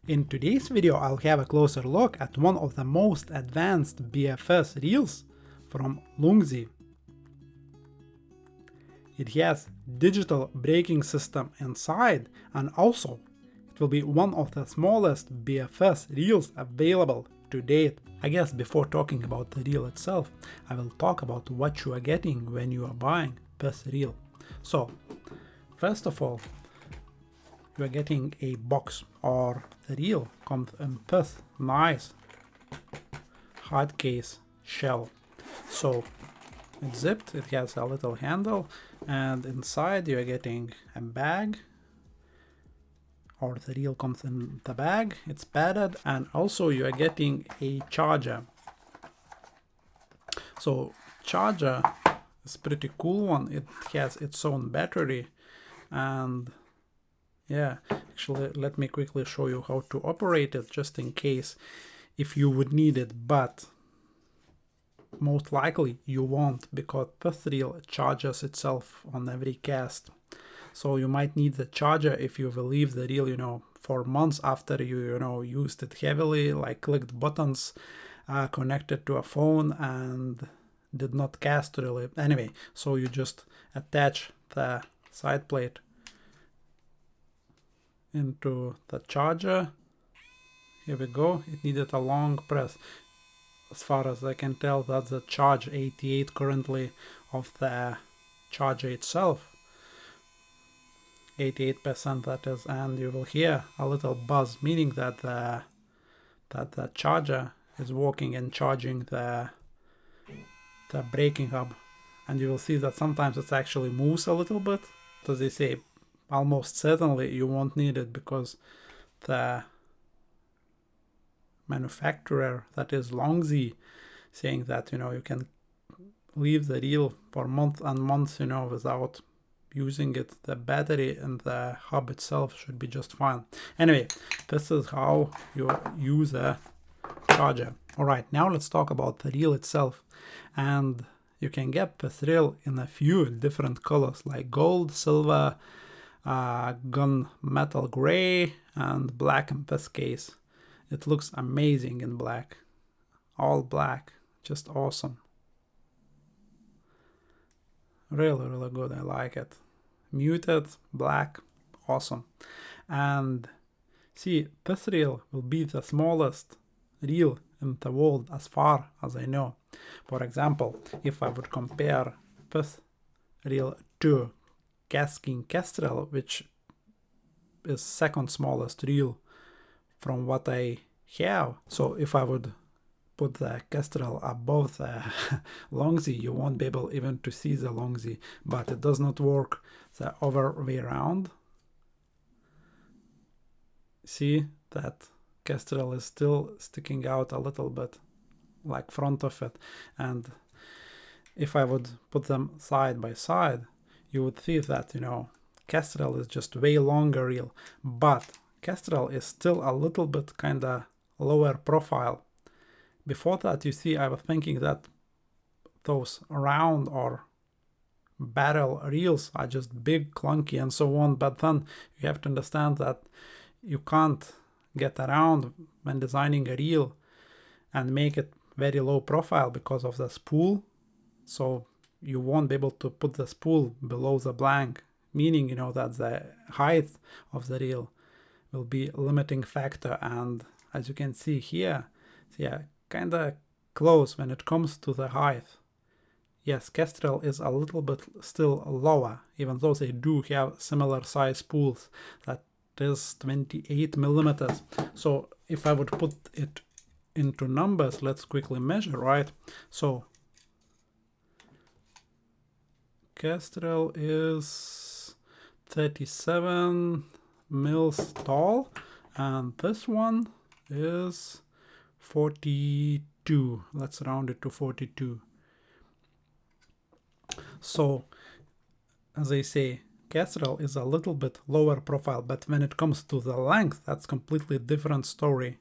In today's video, I'll have a closer look at one of the most advanced BFS reels from Loongze. It has digital braking system inside, and also it will be one of the smallest BFS reels available to date. I guess before talking about the reel itself, I will talk about what you are getting when you are buying this reel. So, first of all, you are getting a box, or the reel comes in this nice hard case shell. So it's zipped, it has a little handle, and inside you are getting a bag, or the reel comes in the bag, it's padded, and also you are getting a charger. So charger is pretty cool one, it has its own battery, and yeah, actually let me quickly show you how to operate it, just in case if you would need it, but most likely you won't, because this reel charges itself on every cast. So you might need the charger if you will leave the reel, for months after you used it heavily, like clicked buttons, connected to a phone and did not cast really. Anyway, so you just attach the side plate into the charger. Here we go. It needed a long press. As far as I can tell, that's the charge 88 currently of the charger itself. 88% that is, and you will hear a little buzz, meaning that the charger is working and charging the braking hub. And you will see that sometimes it actually moves a little bit. As they say, almost certainly you won't need it, because the manufacturer, that is Loongze, saying that you can leave the reel for months and months without using it. The battery and the hub itself should be just fine. Anyway, this is how you use a charger. Alright, now let's talk about the reel itself. And you can get this reel in a few different colors, like gold, silver, gunmetal gray, and black in this case. It looks amazing in black. All black. Just awesome. Really, really good. I like it. Muted, black, awesome. And see, this reel will be the smallest reel in the world as far as I know. For example, if I would compare this reel to King Kestrel, which is second smallest reel from what I have. So if I would put the Kestrel above the Loongze, you won't be able even to see the Loongze, but it does not work the other way around. See that Kestrel is still sticking out a little bit, like front of it. And if I would put them side by side, you would see that, Kestrel is just way longer reel, but Kestrel is still a little bit kinda lower profile. Before that, you see, I was thinking that those round or barrel reels are just big, clunky, and so on, but then you have to understand that you can't get around when designing a reel and make it very low profile because of the spool. So you won't be able to put the spool below the blank, meaning that the height of the reel will be a limiting factor. And as you can see here, yeah, kind of close when it comes to the height. Yes, Kestrel is a little bit still lower, even though they do have similar size spools. That is 28 millimeters. So if I would put it into numbers, let's quickly measure, right? So Kestrel is 37 mils tall, and this one is 42. Let's round it to 42. So, as I say, Kestrel is a little bit lower profile, but when it comes to the length, that's completely different story.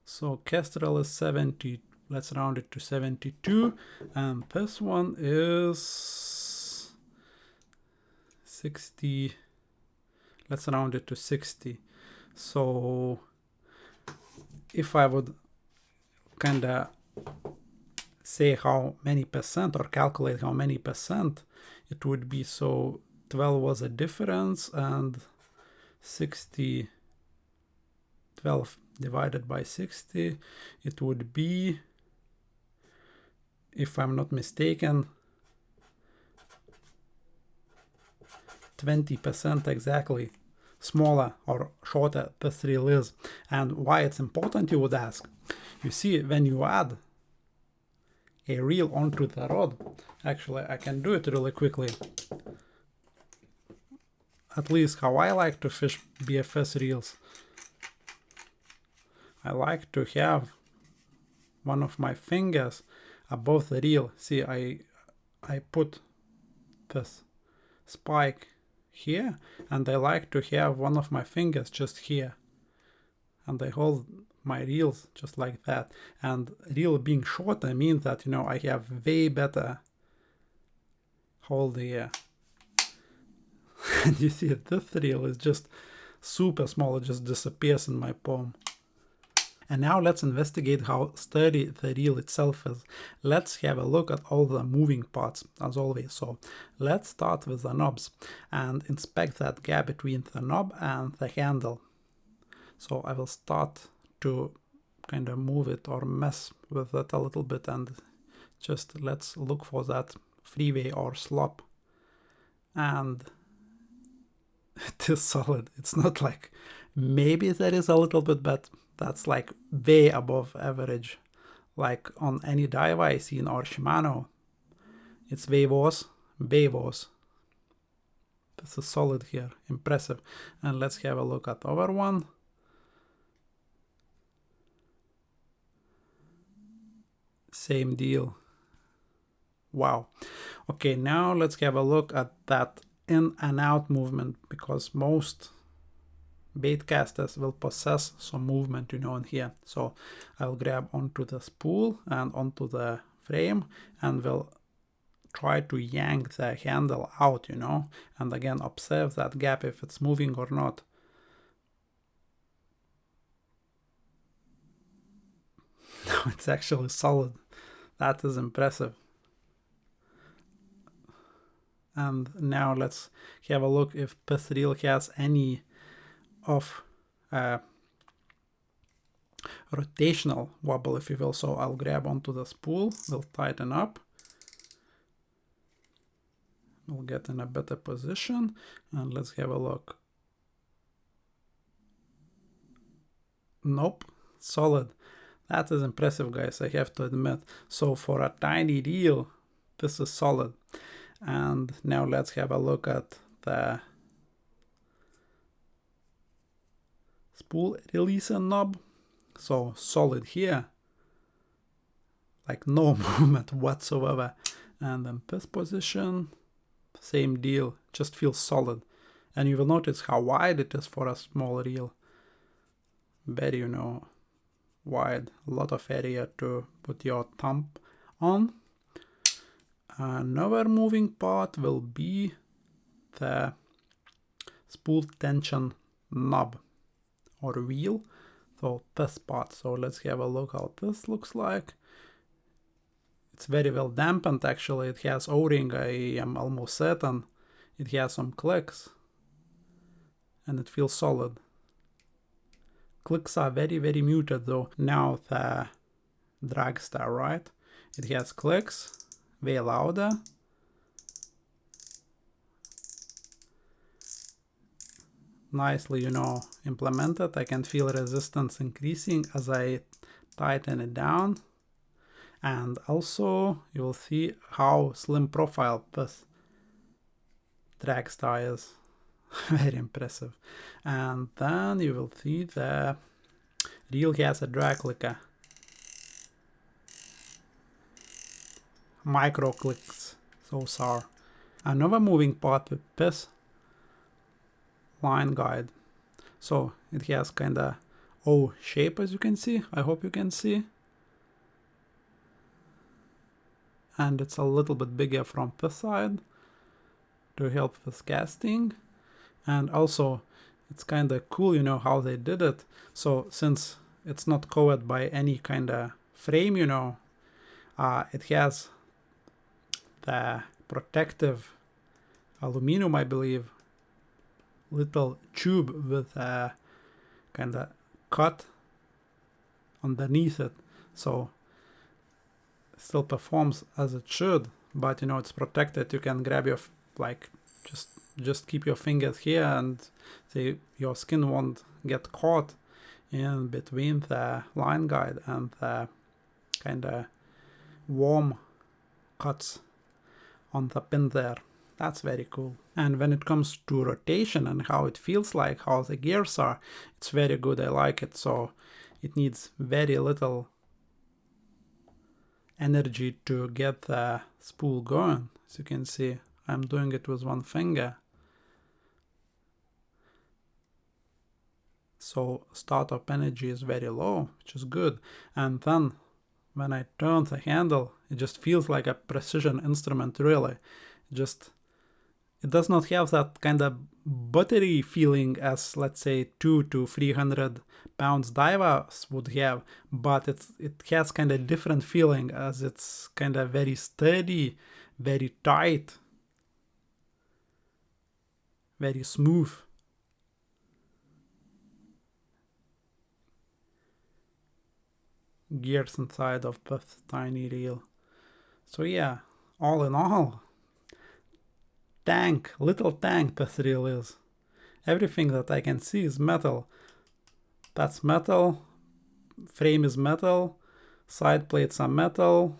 So Kestrel is 70. Let's round it to 72, and this one is 60. let's round it to 60. So if I would kind of say how many percent or calculate how many percent, it would be, so 12 was a difference, and 60, 12 divided by 60, it would be, if I'm not mistaken, 20% exactly smaller or shorter this reel is. And why it's important, you would ask. You see, when you add a reel onto the rod, actually I can do it really quickly. At least how I like to fish BFS reels. I like to have one of my fingers above the reel. See, I put this spike here, and I like to have one of my fingers just here, and I hold my reels just like that. And reel being shorter means that, you know, I have way better hold here. And you see this reel is just super small, it just disappears in my palm. And now let's investigate how sturdy the reel itself is. Let's have a look at all the moving parts, as always. So let's start with the knobs and inspect that gap between the knob and the handle. So I will start to kind of move it or mess with it a little bit, and just let's look for that freeway or slop. And it is solid. It's not like, maybe there is a little bit, but that's like way above average. Like on any dive I seen or Shimano, it's way worse, way worse. This is solid here, impressive. And let's have a look at the other one. Same deal. Wow. Okay, now let's have a look at that in and out movement, because most bait casters will possess some movement, you know, in here. So I'll grab onto the spool and onto the frame, and will try to yank the handle out, you know, and again observe that gap, if it's moving or not. No, it's actually solid. That is impressive. And now let's have a look if this reel has any of rotational wobble, if you will. So I'll grab onto the spool, we'll tighten up, we'll get in a better position, and let's have a look. Nope, solid. That is impressive, guys, I have to admit. So for a tiny reel, this is solid. And now let's have a look at the spool releaser knob. So solid here, like no movement whatsoever. And in this position, same deal, just feels solid. And you will notice how wide it is for a small reel. Very, you know, wide, a lot of area to put your thumb on. Another moving part will be the spool tension knob or wheel. So this part. So let's have a look how this looks like. It's very well dampened actually. It has O-ring, I am almost certain. It has some clicks and it feels solid. Clicks are very, very muted though. Now the dragster, right? It has clicks, way louder. Nicely, you know, implemented. I can feel resistance increasing as I tighten it down. And also you will see how slim profile this dragster is. Very impressive. And then you will see the reel has a drag clicker. Micro clicks, those are. Another moving part with this line guide. So it has kind of O shape, as you can see. I hope you can see. And it's a little bit bigger from this side to help with casting. And also it's kind of cool, you know, how they did it. So since it's not covered by any kind of frame, you know, it has the protective aluminum, I believe, little tube with a kind of cut underneath it. So it still performs as it should, but you know, it's protected. You can grab your, like, just keep your fingers here, and your skin won't get caught in between the line guide and the kind of warm cuts on the pin there. That's very cool. And when it comes to rotation and how it feels like, how the gears are, it's very good. I like it. So it needs very little energy to get the spool going. As you can see, I'm doing it with one finger. So startup energy is very low, which is good. And then when I turn the handle, it just feels like a precision instrument, really. It does not have that kind of buttery feeling as, let's say, 200 to 300 pounds divers would have, but it has kind of different feeling, as it's kind of very sturdy, very tight, very smooth. Gears inside of this tiny reel. So yeah, all in all, little tank this reel is. Everything that I can see is metal. That's metal, frame is metal, side plates are metal,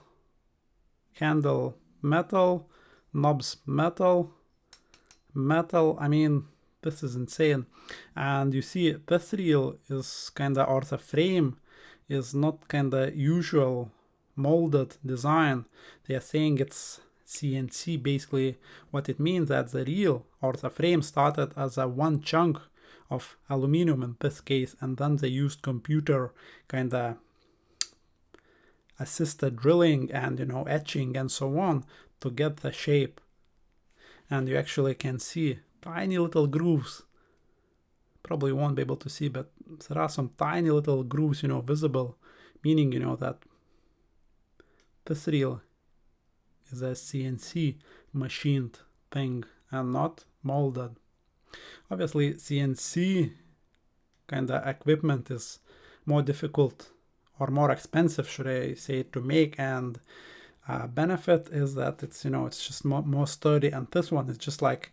handle metal, knobs metal. I mean, this is insane. And you see, this reel is kinda, or the frame is not kinda usual molded design. They are saying it's CNC. Basically what it means that the reel or the frame started as a one chunk of aluminum in this case, and then they used computer kinda assisted drilling and, you know, etching and so on to get the shape. And you actually can see tiny little grooves. Probably won't be able to see, but there are some tiny little grooves, you know, visible, meaning, you know, that this reel is a CNC machined thing and not molded. Obviously, CNC kind of equipment is more difficult or more expensive, should I say, to make, and benefit is that it's, you know, it's just more sturdy, and this one is just like,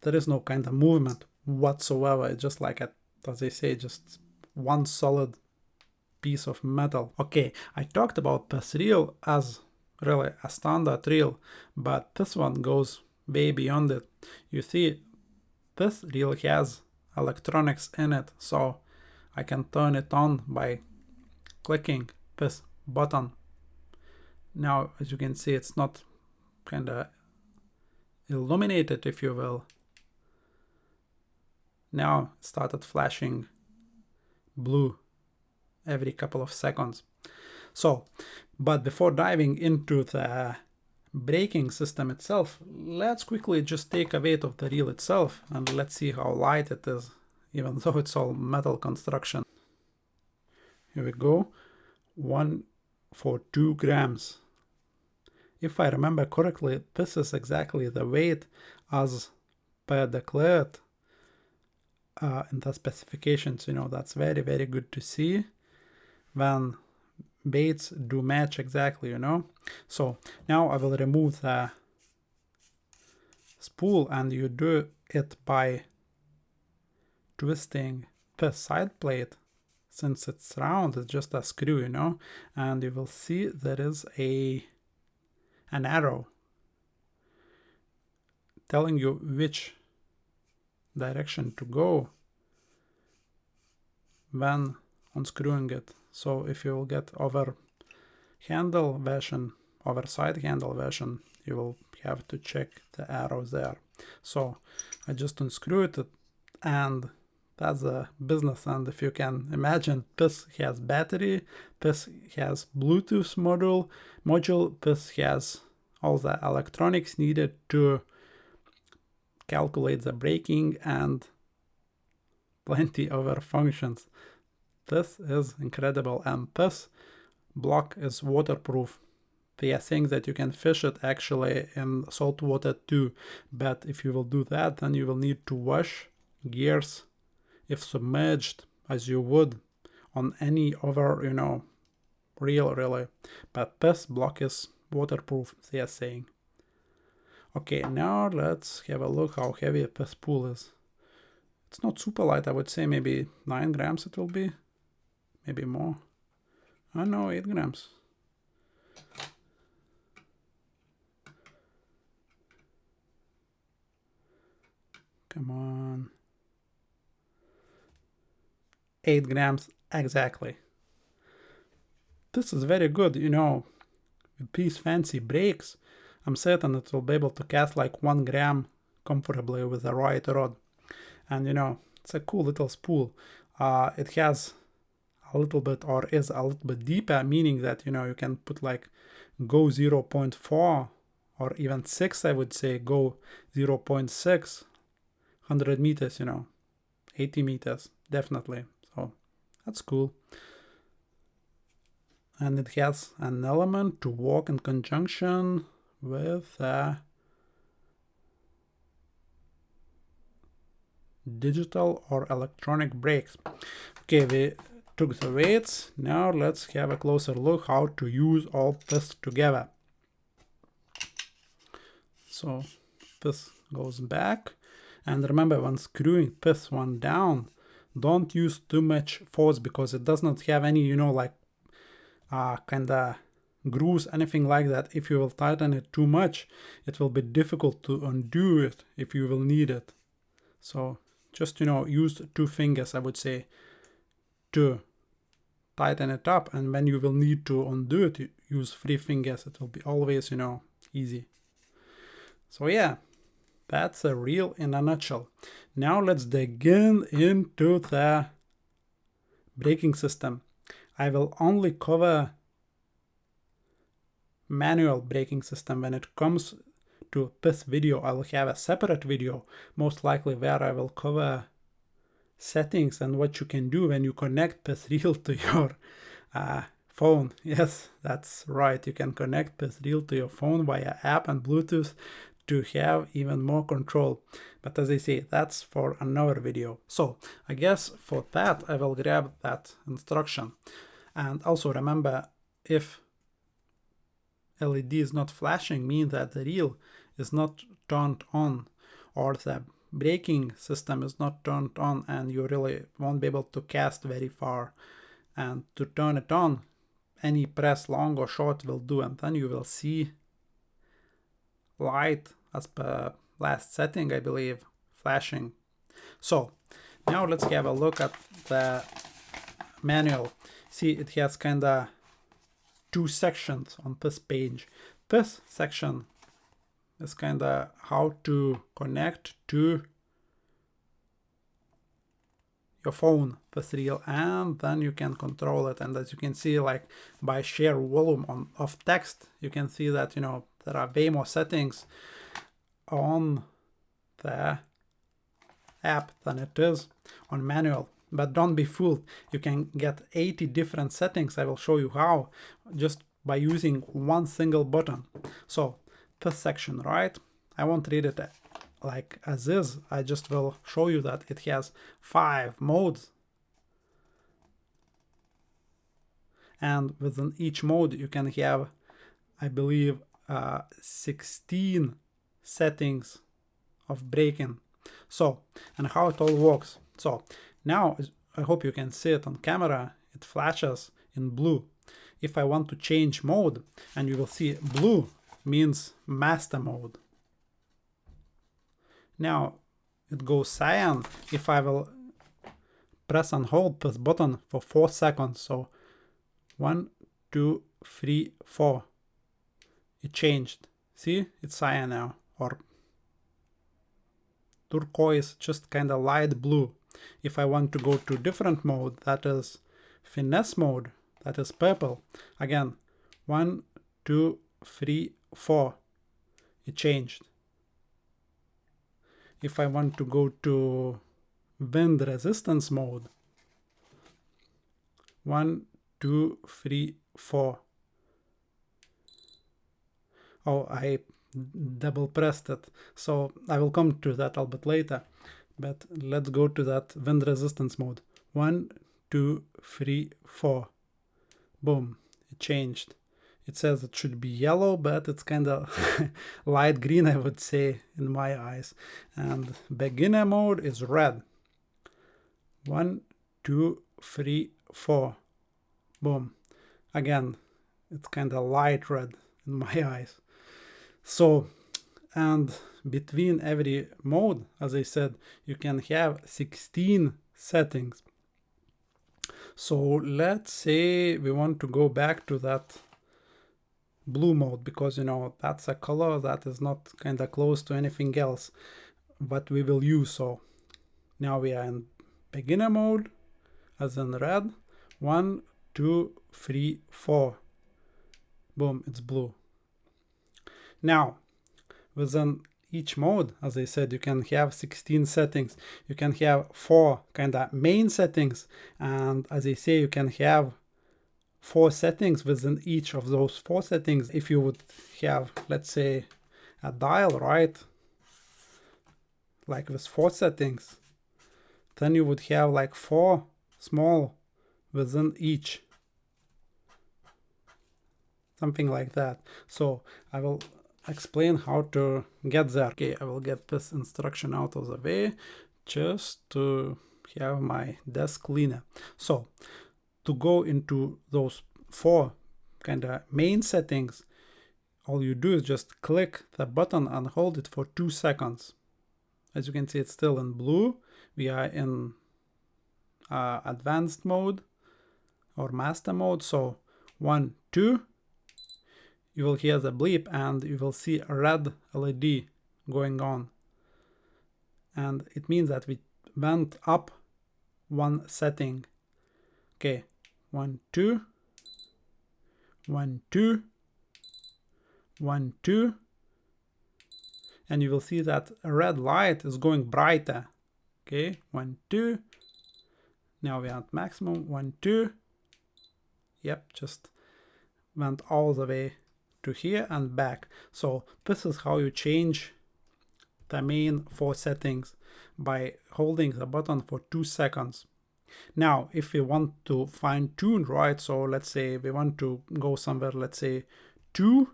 there is no kind of movement whatsoever. It's just like, as they say, just one solid piece of metal. Okay, I talked about this reel as really a standard reel, but this one goes way beyond it. You see, this reel has electronics in it, so I can turn it on by clicking this button. Now, as you can see, it's not kind of illuminated, if you will. Now it started flashing blue every couple of seconds. So, but before diving into the braking system itself, let's quickly just take a weight of the reel itself, and let's see how light it is, even though it's all metal construction. Here we go, 142 grams. If I remember correctly, this is exactly the weight as per declared in the specifications. You know, that's very, very good to see when weights do match exactly, you know. So now I will remove the spool, and you do it by twisting the side plate. Since it's round, it's just a screw, you know, and you will see there is an arrow telling you which direction to go when unscrewing it. So if you will get over side handle version, you will have to check the arrows there. So I just unscrewed it, and that's a business. And if you can imagine, this has battery, this has Bluetooth module, this has all the electronics needed to calculate the braking and plenty other functions. This is incredible, and this block is waterproof. They are saying that you can fish it actually in salt water too, but if you will do that, then you will need to wash gears if submerged, as you would on any other, you know, reel really. But this block is waterproof, they are saying. Okay, now let's have a look how heavy this spool is. It's not super light, I would say maybe 9 grams it will be, maybe more. Oh no, 8 grams. Come on. 8 grams exactly. This is very good, you know, with these fancy brakes. I'm certain it will be able to cast like 1 gram comfortably with the right rod. And you know, it's a cool little spool. It has a little bit, or is a little bit deeper, meaning that, you know, you can put like go 0.4 or even 6, I would say, go 0.6, 100 meters, you know, 80 meters, definitely. So that's cool. And it has an element to work in conjunction with digital or electronic brakes. Okay, we took the weights. Now let's have a closer look how to use all this together. So this goes back, and remember, when screwing this one down, don't use too much force because it does not have any, you know, like kind of grooves, anything like that. If you will tighten it too much, it will be difficult to undo it if you will need it. So just, you know, use 2 fingers, I would say, to tighten it up, and when you will need to undo it, you use 3 fingers. It will be always, you know, easy. So yeah, that's a reel in a nutshell. Now let's dig into the braking system. I will only cover manual braking system. When it comes to this video, I will have a separate video, most likely, where I will cover settings and what you can do when you connect this reel to your phone. Yes, that's right. You can connect this reel to your phone via app and Bluetooth to have even more control. But as I say, that's for another video. So I guess for that, I will grab that instruction. And also remember, if LED is not flashing, means that the reel is not turned on, or the braking system is not turned on, and you really won't be able to cast very far. And to turn it on, any press long or short will do, and then you will see light as per last setting, I believe, flashing. So now let's have a look at the manual. See, it has kind of 2 sections on this page. This section is kind of how to connect to your phone, this reel, and then you can control it. And as you can see, like by sheer volume of text, you can see that, you know, there are way more settings on the app than it is on manual. But don't be fooled, you can get 80 different settings. I will show you how, just by using 1 single button. So this section, right, I won't read it like as is, I just will show you that it has 5 modes, and within each mode you can have, I believe, 16 settings of braking. So, and how it all works. So now I hope you can see it on camera, it flashes in blue. If I want to change mode, and you will see blue means master mode. Now it goes cyan if I will press and hold this button for 4 seconds. So 1, 2, 3, 4. It changed. See, it's cyan now, or turquoise, just kind of light blue. If I want to go to different mode, that is finesse mode, that is purple. Again, 1, 2, 3, 4. It changed. If I want to go to wind resistance mode. 1, 2, 3, 4. Oh, I double pressed it, so I will come to that a little bit later, but let's go to that wind resistance mode. 1, 2, 3, 4. Boom, it changed. It says it should be yellow, but it's kind of light green, I would say, in my eyes. And beginner mode is red. 1, 2, 3, 4. Boom. Again, it's kind of light red in my eyes. So, and between every mode, as I said, you can have 16 settings. So let's say we want to go back to that blue mode, because you know that's a color that is not kind of close to anything else what we will use. So now we are in beginner mode, as in red. 1, 2, 3, 4. Boom, it's blue. Now within each mode, as I said, you can have 16 settings. You can have 4 kind of main settings, and as I say, you can have 4 settings within each of those 4 settings. If you would have, let's say, a dial, right, like with 4 settings, then you would have like 4 small within each, something like that. So I will explain how to get there. Okay, I will get this instruction out of the way just to have my desk cleaner. So to go into those 4 kind of main settings, all you do is just click the button and hold it for 2 seconds. As you can see, it's still in blue. We are in advanced mode or master mode. So 1, 2, you will hear the bleep and you will see a red LED going on. And it means that we went up 1 setting. Okay, 1, 2, 1, 2, 1, 2, and you will see that a red light is going brighter. Okay, 1, 2. Now we are at maximum. 1, 2. Yep, just went all the way to here and back. So this is how you change the main 4 settings, by holding the button for 2 seconds. Now, if we want to fine tune, right, so let's say we want to go somewhere, let's say 2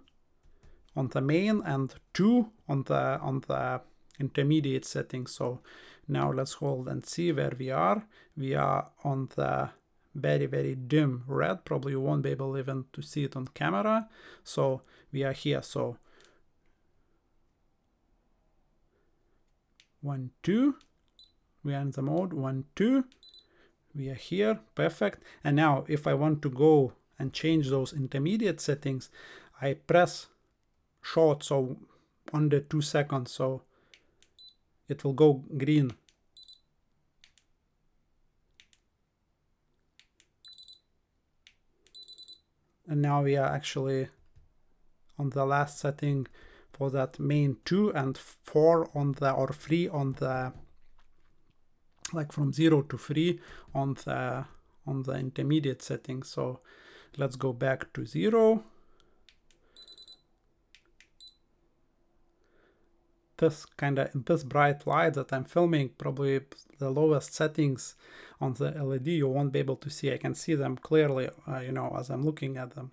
on the main and 2 on the intermediate settings. So now let's hold and see where we are. We are on the very, very dim red. Probably you won't be able even to see it on camera. So we are here. So 1, 2, we are in the mode. 1, 2, we are here. Perfect. And now if I want to go and change those intermediate settings, I press short, so under 2 seconds, so it will go green. And now we are actually on the last setting for that main 2 and 4 on the, or 3 on the, like from 0 to 3 on the intermediate settings. So let's go back to 0. This bright light that I'm filming, probably the lowest settings on the LED, you won't be able to see. I can see them clearly, you know, as I'm looking at them.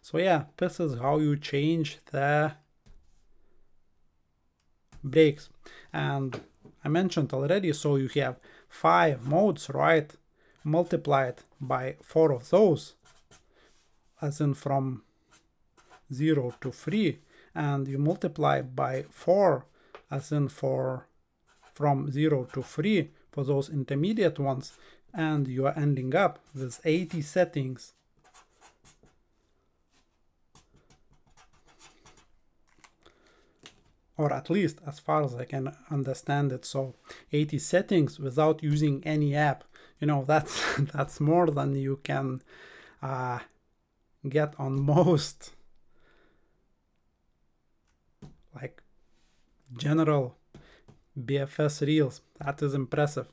So yeah, this is how you change the brakes. And I mentioned already, so you have 5 modes, right? Multiplied by 4 of those, as in from 0 to 3, and you multiply by 4, as in from 0 to 3 for those intermediate ones, and you are ending up with 80 settings. Or at least as far as I can understand it. So 80 settings without using any app. You know, that's more than you can get on most like general BFS reels. That is impressive.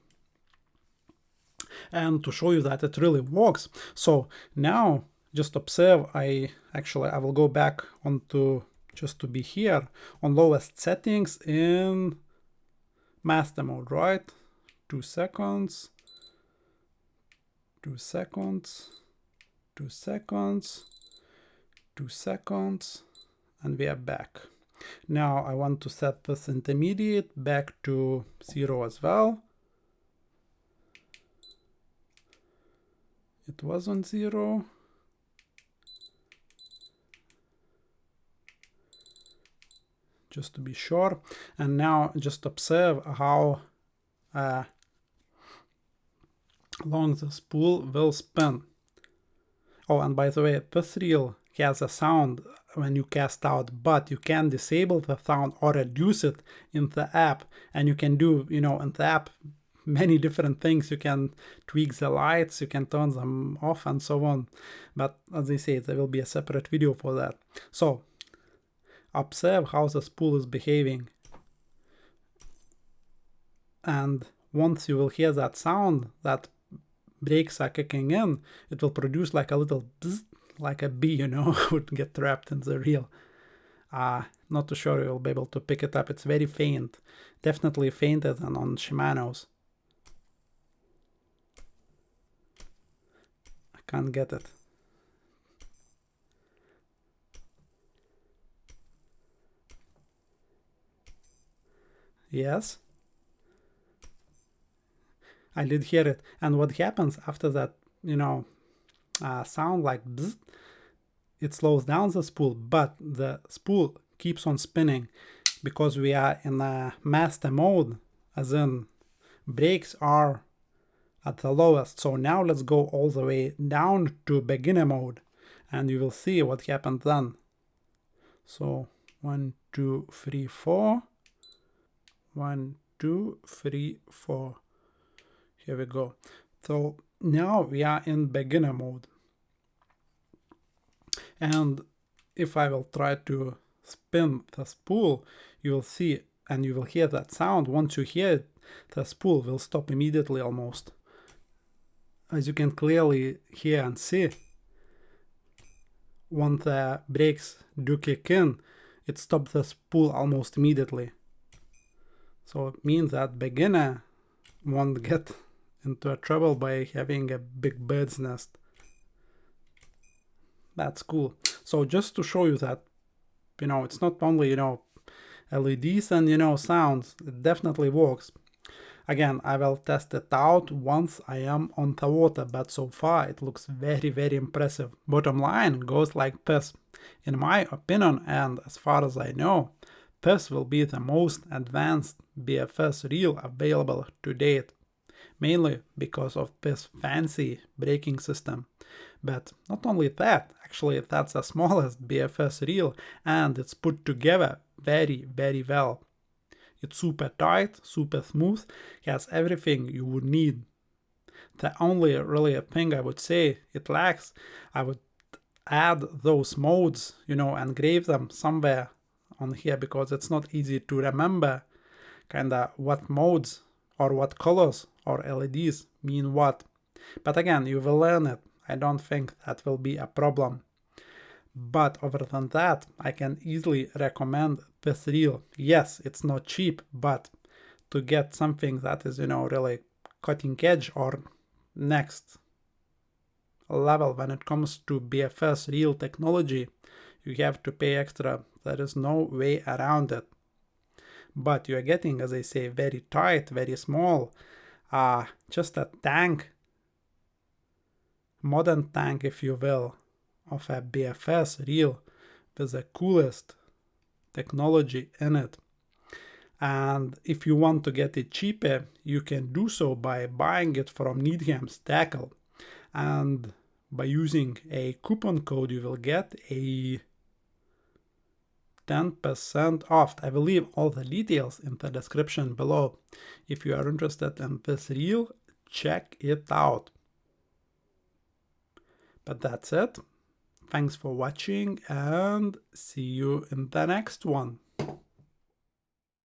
and to show you that it really works. So now just observe, I will go back onto just to be here on lowest settings in master mode, right? 2 seconds, 2 seconds, 2 seconds, 2 seconds, and we are back. Now I want to set this intermediate back to 0 as well. It was on 0. Just to be sure. And now just observe how long the spool will spin. Oh, and by the way, this reel has a sound when you cast out, but you can disable the sound or reduce it in the app. And you can do, in the app, many different things. You can tweak the lights, you can turn them off and so on. But as I say, there will be a separate video for that. So observe how the spool is behaving. And once you will hear that sound, that brakes are kicking in, it will produce like a little bzz, like a bee, would get trapped in the reel. Not too sure you'll be able to pick it up. It's very faint, definitely fainter than on Shimano's. I can't get it. Yes, I did hear it. And what happens after that, sound like bzz, it slows down the spool, but the spool keeps on spinning because we are in a master mode, as in brakes are at the lowest. So now let's go all the way down to beginner mode and you will see what happened then. So 1, 2, 3, 4. 1, 2, 3, 4. Here we go. So now we are in beginner mode. And if I will try to spin the spool, you will see and you will hear that sound. Once you hear it, the spool will stop immediately almost. As you can clearly hear and see, when the brakes do kick in, it stops the spool almost immediately. So it means that beginner won't get into a trouble by having a big bird's nest. That's cool. So just to show you that, it's not only, LEDs and, sounds, it definitely works. Again, I will test it out once I am on the water, but so far it looks very, very impressive. Bottom line goes like this. In my opinion, and as far as I know, this will be the most advanced BFS reel available to date, mainly because of this fancy braking system. But not only that, actually that's the smallest BFS reel and it's put together very, very well. It's super tight, super smooth, has everything you would need. The only really thing I would say it lacks, I would add those modes, engrave them somewhere on here because it's not easy to remember kinda what modes or what colors or LEDs mean what. But again, you will learn it. I don't think that will be a problem. But other than that, I can easily recommend this reel. Yes, it's not cheap, but to get something that is, really cutting edge or next level when it comes to BFS reel technology, you have to pay extra. There is no way around it. But you are getting, as I say, very tight, very small, just a tank, modern tank, if you will, of a BFS reel with the coolest technology in it. And if you want to get it cheaper, you can do so by buying it from Needham's Tackle. And by using a coupon code, you will get a 10% off. I will leave all the details in the description below. If you are interested in this reel, check it out. But that's it. Thanks for watching and see you in the next one.